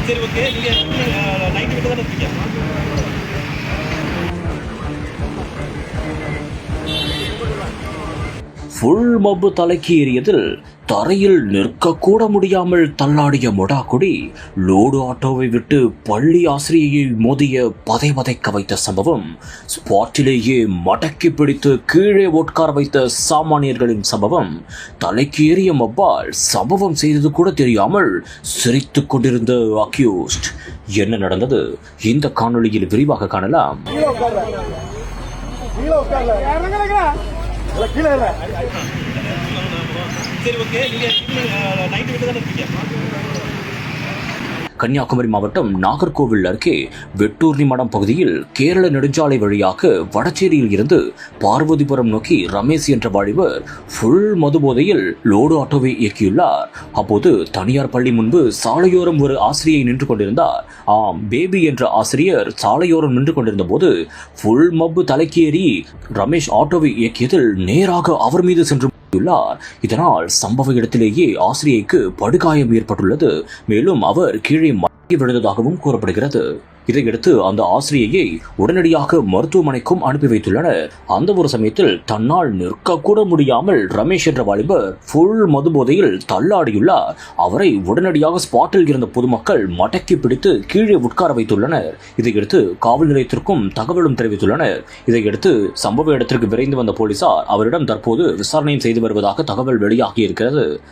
சரி, ஓகே. நீங்க நைட் விட்டு தானே இருக்கீங்க? ஃபுல் மப்பு தலைக்கு ஏறியதில் தரையில் நிற்கக்கூட முடியாமல் தள்ளாடிய மொடாக்குடி லோடு ஆட்டோவை விட்டு பள்ளி ஆசிரியையை மோதிய பதைக்க வைத்த சம்பவம், ஸ்பாட்டிலேயே மடக்கி பிடித்து கீழே உட்கார வைத்த சாமானியர்களின் சம்பவம், தலைக்கு ஏறிய மப்பால் சம்பவம் செய்தது கூட தெரியாமல் சிரித்துக் கொண்டிருந்த அக்யூஸ்ட். என்ன நடந்தது இந்த காணொளியில் விரிவாக காணலாம். சரி, ஓகே. நீங்க நைட் விட்டு தானே இருக்கீங்க? கன்னியாகுமரி மாவட்டம் நாகர்கோவில் அருகே வெட்டூர்னி மடம் பகுதியில் கேரள நெடுஞ்சாலை வழியாக வடச்சேரியில் இருந்து பார்வதிபுரம் நோக்கி ரமேஷ் என்ற வாலிபர் ஃபுல் மது போதையில் லோடு ஆட்டோவை இயக்கியுள்ளார். அப்போது தனியார் பள்ளி முன்பு சாலையோரம் ஒரு ஆசிரியை நின்று கொண்டிருந்தார். பேபி என்ற ஆசிரியர் சாலையோரம் நின்று கொண்டிருந்த போது ஃபுல் மப்பு தலைக்கேறி ரமேஷ் ஆட்டோவை இயக்கியதில் நேராக அவர் மீது சென்று இதனால் சம்பவ இடத்திலேயே ஆசிரியைக்கு படுகாயம் ஏற்பட்டுள்ளது. மேலும் அவர் கீழே மயங்கி விழுந்ததாகவும் கூறப்படுகிறது. இதையடுத்து அந்த ஆசிரியையை உடனடியாக மருத்துவமனைக்கும் அனுப்பி வைத்துள்ளனர். அந்த ஒரு சமயத்தில் தன்னால் நிற்கக்கூட முடியாமல் ரமேஷ் என்ற வாலிபர் ஃபுல் மது போதையில் தள்ளாடியுள்ளார். அவரை உடனடியாக ஸ்பாட்டில் இருந்த பொதுமக்கள் மடக்கி பிடித்து கீழே உட்கார வைத்துள்ளனர். இதையடுத்து காவல் நிலையத்திற்கும் தகவலும் தெரிவித்துள்ளனர். இதையடுத்து சம்பவ இடத்திற்கு விரைந்து வந்த போலீசார் அவரிடம் தற்போது விசாரணை செய்து வருவதாக தகவல் வெளியாகி இருக்கிறது.